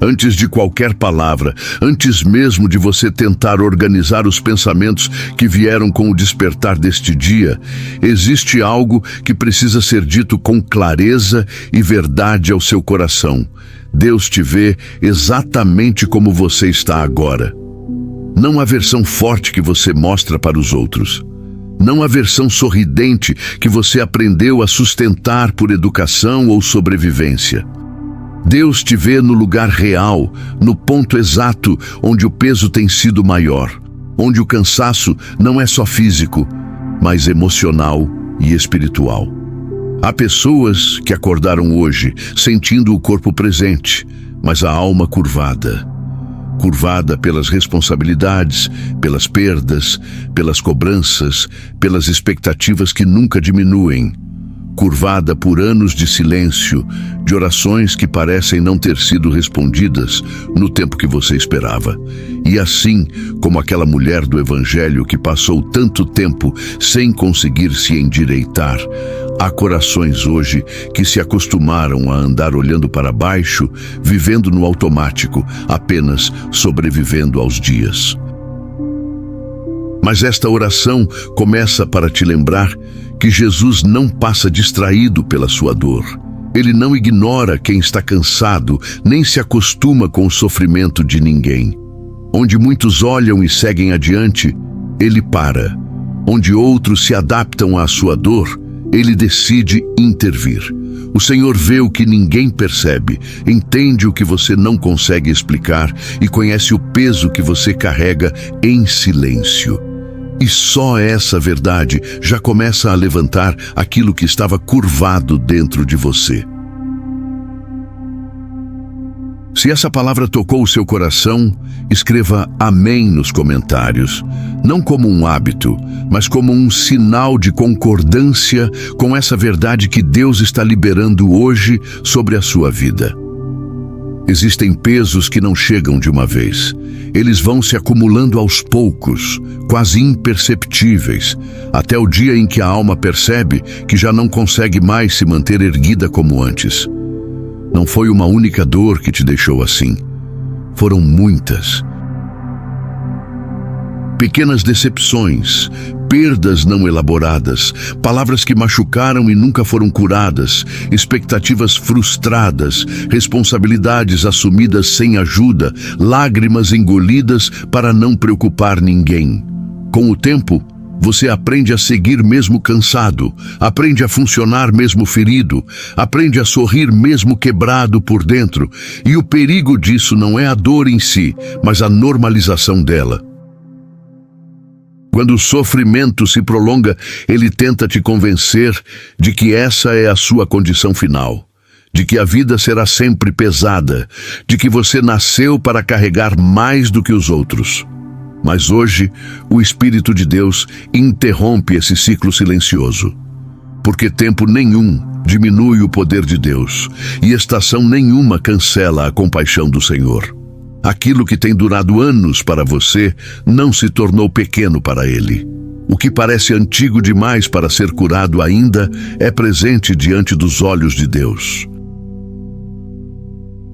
Antes de qualquer palavra, antes mesmo de você tentar organizar os pensamentos que vieram com o despertar deste dia, existe algo que precisa ser dito com clareza e verdade ao seu coração. Deus te vê exatamente como você está agora. Não a versão forte que você mostra para os outros. Não a versão sorridente que você aprendeu a sustentar por educação ou sobrevivência. Deus te vê no lugar real, no ponto exato onde o peso tem sido maior, onde o cansaço não é só físico, mas emocional e espiritual. Há pessoas que acordaram hoje sentindo o corpo presente, mas a alma curvada. Curvada pelas responsabilidades, pelas perdas, pelas cobranças, pelas expectativas que nunca diminuem. Curvada por anos de silêncio, de orações que parecem não ter sido respondidas no tempo que você esperava. E assim como aquela mulher do Evangelho que passou tanto tempo sem conseguir se endireitar, há corações hoje que se acostumaram a andar olhando para baixo, vivendo no automático, apenas sobrevivendo aos dias. Mas esta oração começa para te lembrar que Jesus não passa distraído pela sua dor. Ele não ignora quem está cansado, nem se acostuma com o sofrimento de ninguém. Onde muitos olham e seguem adiante, ele para. Onde outros se adaptam à sua dor, ele decide intervir. O Senhor vê o que ninguém percebe, entende o que você não consegue explicar e conhece o peso que você carrega em silêncio. E só essa verdade já começa a levantar aquilo que estava curvado dentro de você. Se essa palavra tocou o seu coração, escreva amém nos comentários, não como um hábito, mas como um sinal de concordância com essa verdade que Deus está liberando hoje sobre a sua vida. Existem pesos que não chegam de uma vez. Eles vão se acumulando aos poucos, quase imperceptíveis, até o dia em que a alma percebe que já não consegue mais se manter erguida como antes. Não foi uma única dor que te deixou assim. Foram muitas. Pequenas decepções, perdas não elaboradas, palavras que machucaram e nunca foram curadas, expectativas frustradas, responsabilidades assumidas sem ajuda, lágrimas engolidas para não preocupar ninguém. Com o tempo, você aprende a seguir mesmo cansado, aprende a funcionar mesmo ferido, aprende a sorrir mesmo quebrado por dentro, e o perigo disso não é a dor em si, mas a normalização dela. Quando o sofrimento se prolonga, ele tenta te convencer de que essa é a sua condição final, de que a vida será sempre pesada, de que você nasceu para carregar mais do que os outros. Mas hoje, o Espírito de Deus interrompe esse ciclo silencioso, porque tempo nenhum diminui o poder de Deus e estação nenhuma cancela a compaixão do Senhor. Aquilo que tem durado anos para você não se tornou pequeno para Ele. O que parece antigo demais para ser curado ainda é presente diante dos olhos de Deus.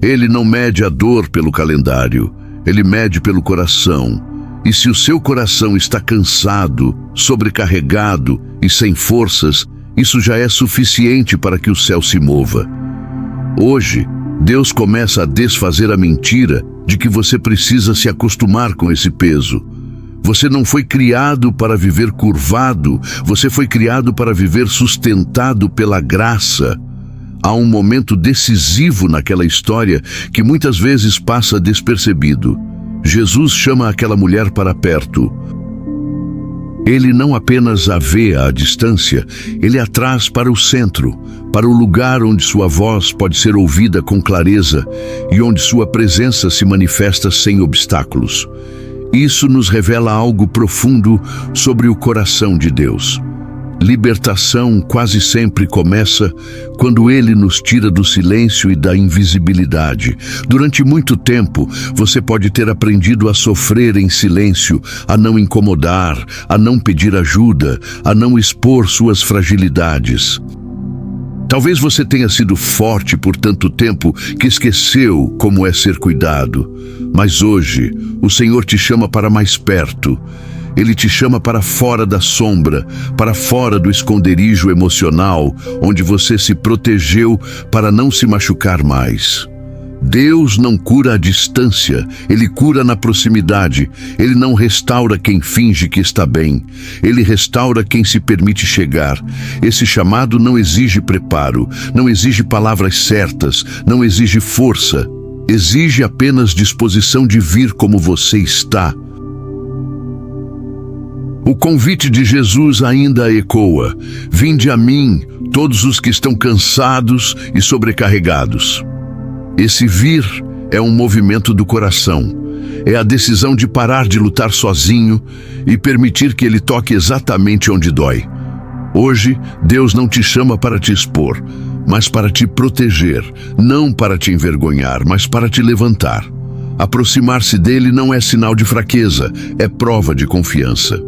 Ele não mede a dor pelo calendário, Ele mede pelo coração. E se o seu coração está cansado, sobrecarregado e sem forças, isso já é suficiente para que o céu se mova. Hoje, Deus começa a desfazer a mentira de que você precisa se acostumar com esse peso. Você não foi criado para viver curvado, você foi criado para viver sustentado pela graça. Há um momento decisivo naquela história que muitas vezes passa despercebido. Jesus chama aquela mulher para perto. Ele não apenas a vê à distância, ele a traz para o centro, para o lugar onde sua voz pode ser ouvida com clareza e onde sua presença se manifesta sem obstáculos. Isso nos revela algo profundo sobre o coração de Deus. Libertação quase sempre começa quando Ele nos tira do silêncio e da invisibilidade. Durante muito tempo, você pode ter aprendido a sofrer em silêncio, a não incomodar, a não pedir ajuda, a não expor suas fragilidades. Talvez você tenha sido forte por tanto tempo que esqueceu como é ser cuidado. Mas hoje, o Senhor te chama para mais perto. Ele te chama para fora da sombra, para fora do esconderijo emocional, onde você se protegeu para não se machucar mais. Deus não cura à distância, Ele cura na proximidade. Ele não restaura quem finge que está bem. Ele restaura quem se permite chegar. Esse chamado não exige preparo, não exige palavras certas, não exige força. Exige apenas disposição de vir como você está. O convite de Jesus ainda ecoa: vinde a mim, todos os que estão cansados e sobrecarregados. Esse vir é um movimento do coração. É a decisão de parar de lutar sozinho e permitir que Ele toque exatamente onde dói. Hoje, Deus não te chama para te expor, mas para te proteger, não para te envergonhar, mas para te levantar. Aproximar-se dele não é sinal de fraqueza, é prova de confiança.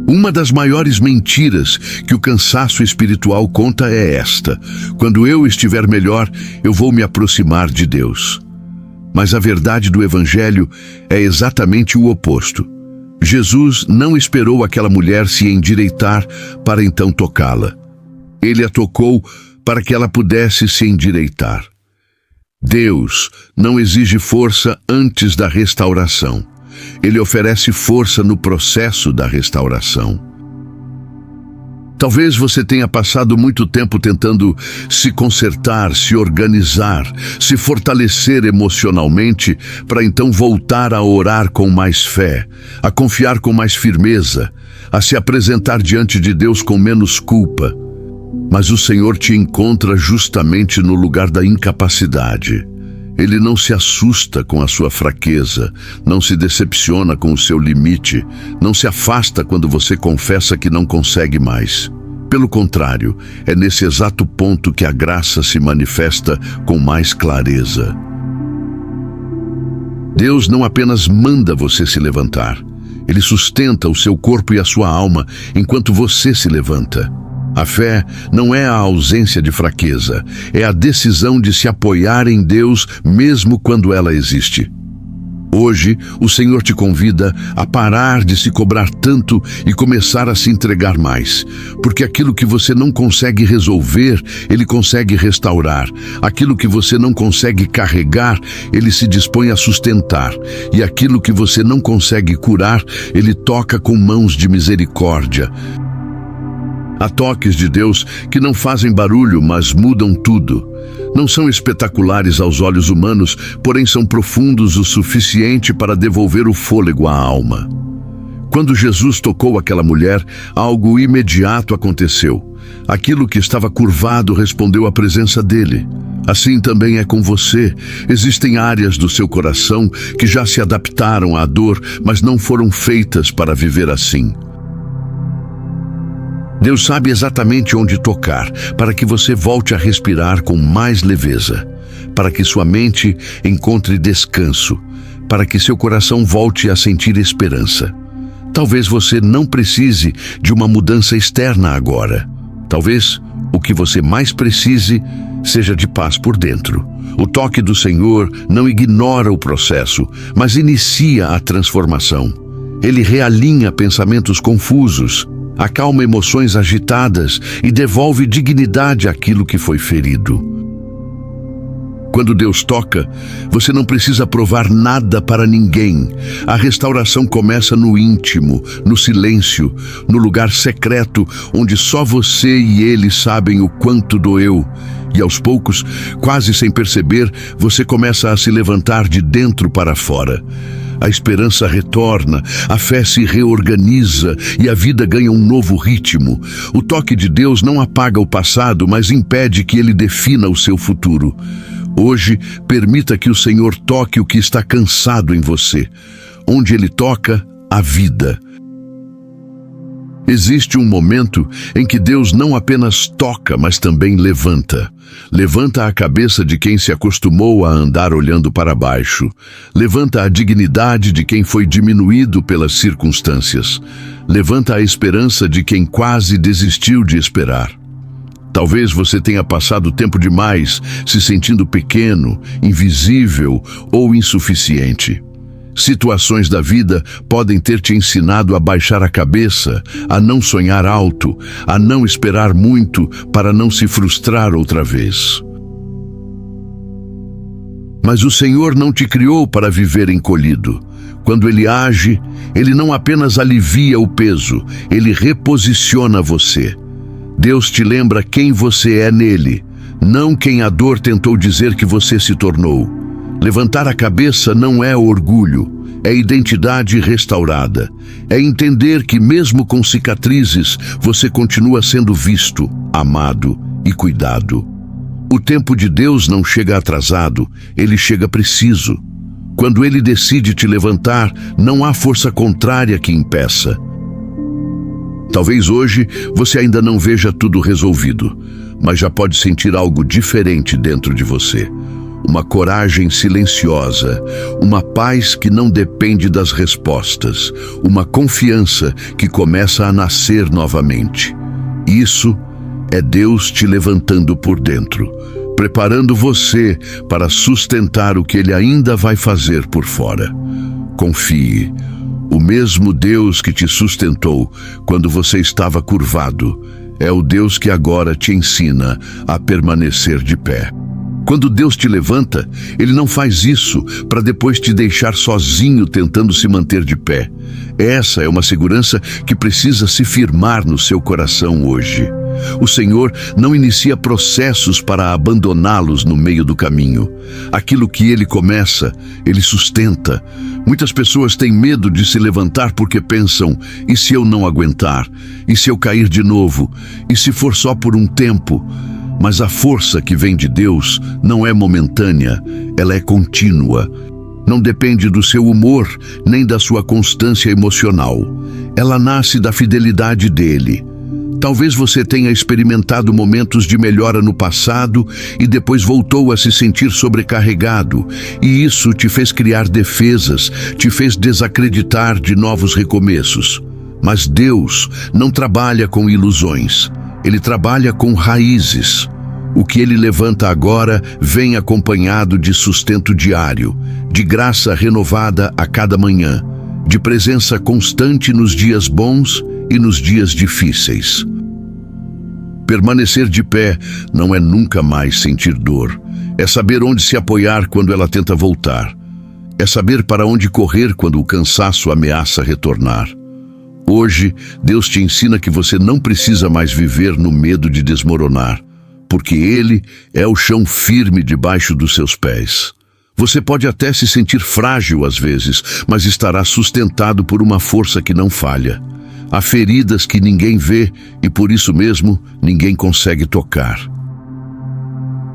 Uma das maiores mentiras que o cansaço espiritual conta é esta: quando eu estiver melhor, eu vou me aproximar de Deus. Mas a verdade do Evangelho é exatamente o oposto. Jesus não esperou aquela mulher se endireitar para então tocá-la. Ele a tocou para que ela pudesse se endireitar. Deus não exige força antes da restauração. Ele oferece força no processo da restauração. Talvez você tenha passado muito tempo tentando se consertar, se organizar, se fortalecer emocionalmente para então voltar a orar com mais fé, a confiar com mais firmeza, a se apresentar diante de Deus com menos culpa. Mas o Senhor te encontra justamente no lugar da incapacidade. Ele não se assusta com a sua fraqueza, não se decepciona com o seu limite, não se afasta quando você confessa que não consegue mais. Pelo contrário, é nesse exato ponto que a graça se manifesta com mais clareza. Deus não apenas manda você se levantar, Ele sustenta o seu corpo e a sua alma enquanto você se levanta. A fé não é a ausência de fraqueza, é a decisão de se apoiar em Deus mesmo quando ela existe. Hoje, o Senhor te convida a parar de se cobrar tanto e começar a se entregar mais, porque aquilo que você não consegue resolver, Ele consegue restaurar. Aquilo que você não consegue carregar, Ele se dispõe a sustentar. E aquilo que você não consegue curar, Ele toca com mãos de misericórdia. Há toques de Deus que não fazem barulho, mas mudam tudo. Não são espetaculares aos olhos humanos, porém são profundos o suficiente para devolver o fôlego à alma. Quando Jesus tocou aquela mulher, algo imediato aconteceu. Aquilo que estava curvado respondeu à presença dele. Assim também é com você. Existem áreas do seu coração que já se adaptaram à dor, mas não foram feitas para viver assim. Deus sabe exatamente onde tocar, para que você volte a respirar com mais leveza, para que sua mente encontre descanso, para que seu coração volte a sentir esperança. Talvez você não precise de uma mudança externa agora. Talvez o que você mais precise seja de paz por dentro. O toque do Senhor não ignora o processo, mas inicia a transformação. Ele realinha pensamentos confusos, acalma emoções agitadas e devolve dignidade àquilo que foi ferido. Quando Deus toca, você não precisa provar nada para ninguém. A restauração começa no íntimo, no silêncio, no lugar secreto, onde só você e Ele sabem o quanto doeu. E aos poucos, quase sem perceber, você começa a se levantar de dentro para fora. A esperança retorna, a fé se reorganiza e a vida ganha um novo ritmo. O toque de Deus não apaga o passado, mas impede que ele defina o seu futuro. Hoje, permita que o Senhor toque o que está cansado em você. Onde Ele toca, há vida. Existe um momento em que Deus não apenas toca, mas também levanta. Levanta a cabeça de quem se acostumou a andar olhando para baixo. Levanta a dignidade de quem foi diminuído pelas circunstâncias. Levanta a esperança de quem quase desistiu de esperar. Talvez você tenha passado tempo demais se sentindo pequeno, invisível ou insuficiente. Situações da vida podem ter te ensinado a baixar a cabeça, a não sonhar alto, a não esperar muito para não se frustrar outra vez. Mas o Senhor não te criou para viver encolhido. Quando Ele age, Ele não apenas alivia o peso, Ele reposiciona você. Deus te lembra quem você é nele, não quem a dor tentou dizer que você se tornou. Levantar a cabeça não é orgulho, é identidade restaurada. É entender que mesmo com cicatrizes, você continua sendo visto, amado e cuidado. O tempo de Deus não chega atrasado, Ele chega preciso. Quando Ele decide te levantar, não há força contrária que impeça. Talvez hoje você ainda não veja tudo resolvido, mas já pode sentir algo diferente dentro de você. Uma coragem silenciosa, uma paz que não depende das respostas, uma confiança que começa a nascer novamente. Isso é Deus te levantando por dentro, preparando você para sustentar o que Ele ainda vai fazer por fora. Confie. O mesmo Deus que te sustentou quando você estava curvado é o Deus que agora te ensina a permanecer de pé. Quando Deus te levanta, Ele não faz isso para depois te deixar sozinho tentando se manter de pé. Essa é uma segurança que precisa se firmar no seu coração hoje. O Senhor não inicia processos para abandoná-los no meio do caminho. Aquilo que Ele começa, Ele sustenta. Muitas pessoas têm medo de se levantar porque pensam: e se eu não aguentar? E se eu cair de novo? E se for só por um tempo? Mas a força que vem de Deus não é momentânea, ela é contínua. Não depende do seu humor, nem da sua constância emocional. Ela nasce da fidelidade dEle. Talvez você tenha experimentado momentos de melhora no passado e depois voltou a se sentir sobrecarregado, e isso te fez criar defesas, te fez desacreditar de novos recomeços. Mas Deus não trabalha com ilusões, Ele trabalha com raízes. O que Ele levanta agora vem acompanhado de sustento diário, de graça renovada a cada manhã, de presença constante nos dias bons e nos dias difíceis. Permanecer de pé não é nunca mais sentir dor. É saber onde se apoiar quando ela tenta voltar. É saber para onde correr quando o cansaço ameaça retornar. Hoje, Deus te ensina que você não precisa mais viver no medo de desmoronar, porque Ele é o chão firme debaixo dos seus pés. Você pode até se sentir frágil às vezes, mas estará sustentado por uma força que não falha. Há feridas que ninguém vê e por isso mesmo ninguém consegue tocar.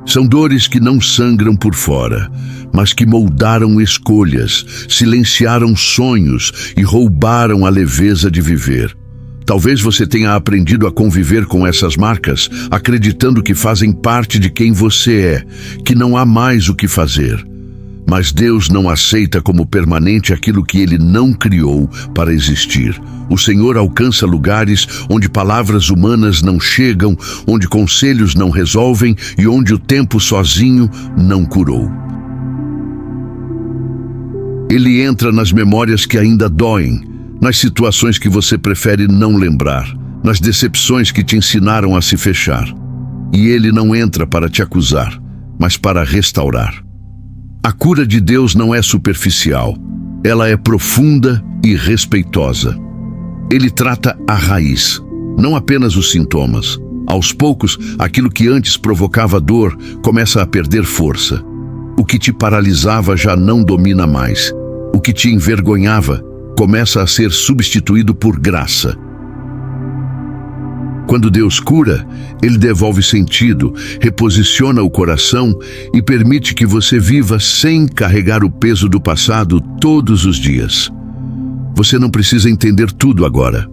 São dores que não sangram por fora, mas que moldaram escolhas, silenciaram sonhos e roubaram a leveza de viver. Talvez você tenha aprendido a conviver com essas marcas, acreditando que fazem parte de quem você é, que não há mais o que fazer. Mas Deus não aceita como permanente aquilo que Ele não criou para existir. O Senhor alcança lugares onde palavras humanas não chegam, onde conselhos não resolvem e onde o tempo sozinho não curou. Ele entra nas memórias que ainda doem, nas situações que você prefere não lembrar, nas decepções que te ensinaram a se fechar. E Ele não entra para te acusar, mas para restaurar. A cura de Deus não é superficial, ela é profunda e respeitosa. Ele trata a raiz, não apenas os sintomas. Aos poucos, aquilo que antes provocava dor começa a perder força. O que te paralisava já não domina mais. O que te envergonhava começa a ser substituído por graça. Quando Deus cura, Ele devolve sentido, reposiciona o coração e permite que você viva sem carregar o peso do passado todos os dias. Você não precisa entender tudo agora.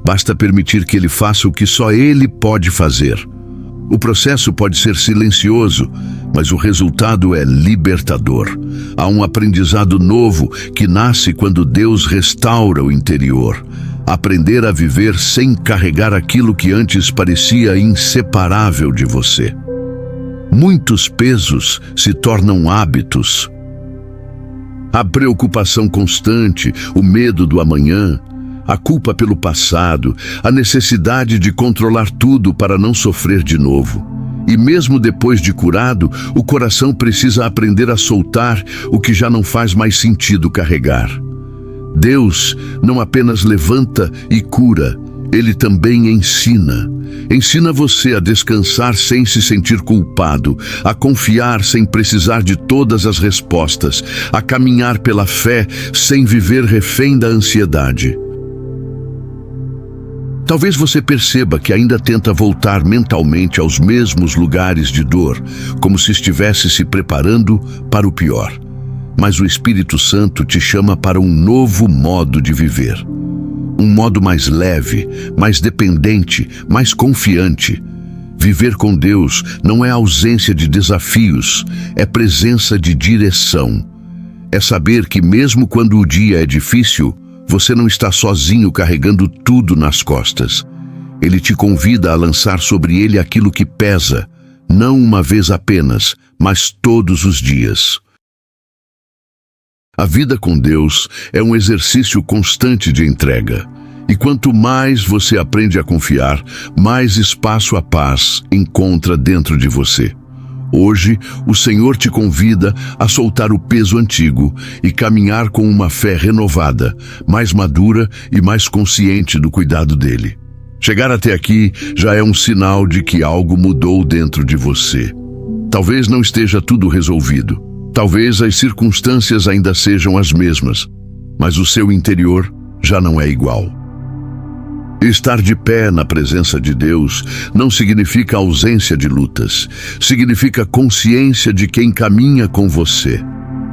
Basta permitir que Ele faça o que só Ele pode fazer. O processo pode ser silencioso, mas o resultado é libertador. Há um aprendizado novo que nasce quando Deus restaura o interior. aprender a viver sem carregar aquilo que antes parecia inseparável de você. Muitos pesos se tornam hábitos. A preocupação constante, o medo do amanhã, a culpa pelo passado, a necessidade de controlar tudo para não sofrer de novo. E mesmo depois de curado, o coração precisa aprender a soltar o que já não faz mais sentido carregar. Deus não apenas levanta e cura, Ele também ensina. Ensina você a descansar sem se sentir culpado, a confiar sem precisar de todas as respostas, a caminhar pela fé sem viver refém da ansiedade. Talvez você perceba que ainda tenta voltar mentalmente aos mesmos lugares de dor, como se estivesse se preparando para o pior. Mas o Espírito Santo te chama para um novo modo de viver. Um modo mais leve, mais dependente, mais confiante. Viver com Deus não é ausência de desafios, é presença de direção. É saber que mesmo quando o dia é difícil, você não está sozinho carregando tudo nas costas. Ele te convida a lançar sobre ele aquilo que pesa, não uma vez apenas, mas todos os dias. A vida com Deus é um exercício constante de entrega. E quanto mais você aprende a confiar, mais espaço a paz encontra dentro de você. Hoje, o Senhor te convida a soltar o peso antigo e caminhar com uma fé renovada, mais madura e mais consciente do cuidado dele. Chegar até aqui já é um sinal de que algo mudou dentro de você. Talvez não esteja tudo resolvido. Talvez as circunstâncias ainda sejam as mesmas, mas o seu interior já não é igual. Estar de pé na presença de Deus não significa ausência de lutas, significa consciência de quem caminha com você.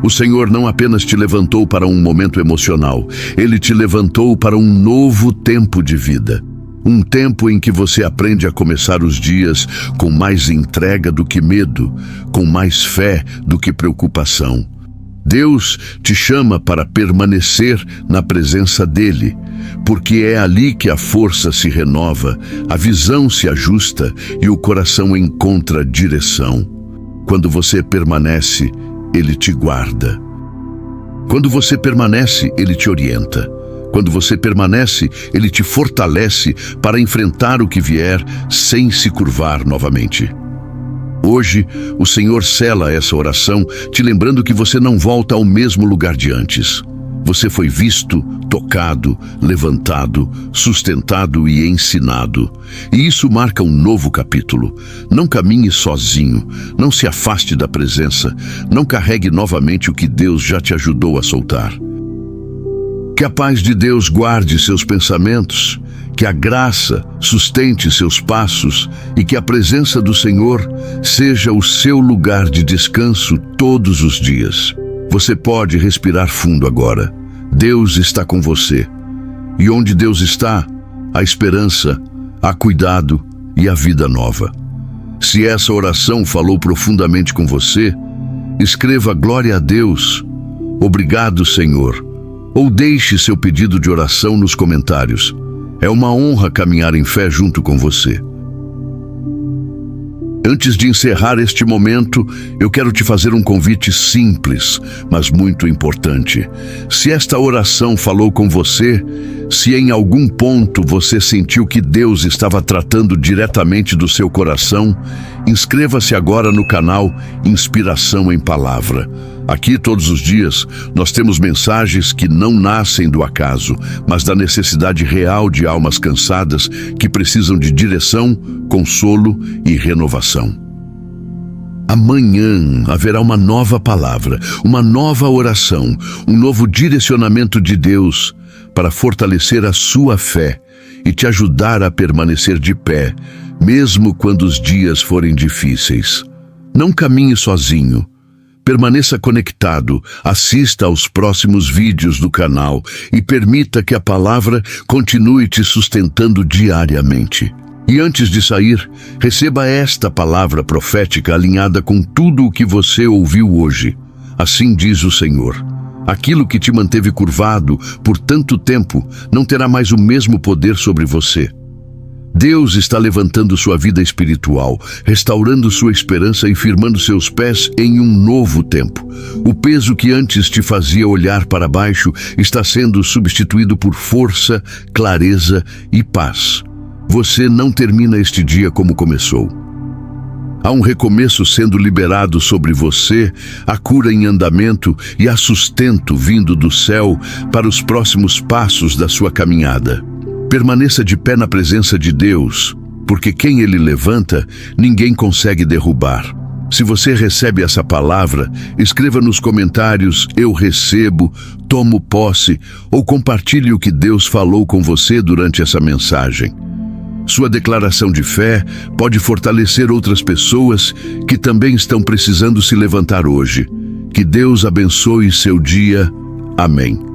O Senhor não apenas te levantou para um momento emocional, Ele te levantou para um novo tempo de vida. Um tempo em que você aprende a começar os dias com mais entrega do que medo, com mais fé do que preocupação. Deus te chama para permanecer na presença dEle, porque é ali que a força se renova, a visão se ajusta e o coração encontra direção. Quando você permanece, Ele te guarda. Quando você permanece, Ele te orienta. Quando você permanece, Ele te fortalece para enfrentar o que vier sem se curvar novamente. Hoje, o Senhor sela essa oração, te lembrando que você não volta ao mesmo lugar de antes. Você foi visto, tocado, levantado, sustentado e ensinado. E isso marca um novo capítulo. Não caminhe sozinho, não se afaste da presença, não carregue novamente o que Deus já te ajudou a soltar. Que a paz de Deus guarde seus pensamentos, que a graça sustente seus passos e que a presença do Senhor seja o seu lugar de descanso todos os dias. Você pode respirar fundo agora. Deus está com você. E onde Deus está, há esperança, há cuidado e a vida nova. Se essa oração falou profundamente com você, escreva glória a Deus, obrigado Senhor, ou deixe seu pedido de oração nos comentários. É uma honra caminhar em fé junto com você. Antes de encerrar este momento, eu quero te fazer um convite simples, mas muito importante. Se esta oração falou com você, se em algum ponto você sentiu que Deus estava tratando diretamente do seu coração, inscreva-se agora no canal Inspiração em Palavra. Aqui, todos os dias, nós temos mensagens que não nascem do acaso, mas da necessidade real de almas cansadas que precisam de direção, consolo e renovação. Amanhã haverá uma nova palavra, uma nova oração, um novo direcionamento de Deus para fortalecer a sua fé e te ajudar a permanecer de pé, mesmo quando os dias forem difíceis. Não caminhe sozinho. Permaneça conectado, assista aos próximos vídeos do canal e permita que a palavra continue te sustentando diariamente. E antes de sair, receba esta palavra profética alinhada com tudo o que você ouviu hoje. Assim diz o Senhor: Aquilo que te manteve curvado por tanto tempo não terá mais o mesmo poder sobre você. Deus está levantando sua vida espiritual, restaurando sua esperança e firmando seus pés em um novo tempo. O peso que antes te fazia olhar para baixo está sendo substituído por força, clareza e paz. Você não termina este dia como começou. Há um recomeço sendo liberado sobre você, a cura em andamento e há sustento vindo do céu para os próximos passos da sua caminhada. Permaneça de pé na presença de Deus, porque quem Ele levanta, ninguém consegue derrubar. Se você recebe essa palavra, escreva nos comentários "Eu recebo", "Tomo posse" ou compartilhe o que Deus falou com você durante essa mensagem. Sua declaração de fé pode fortalecer outras pessoas que também estão precisando se levantar hoje. Que Deus abençoe seu dia. Amém.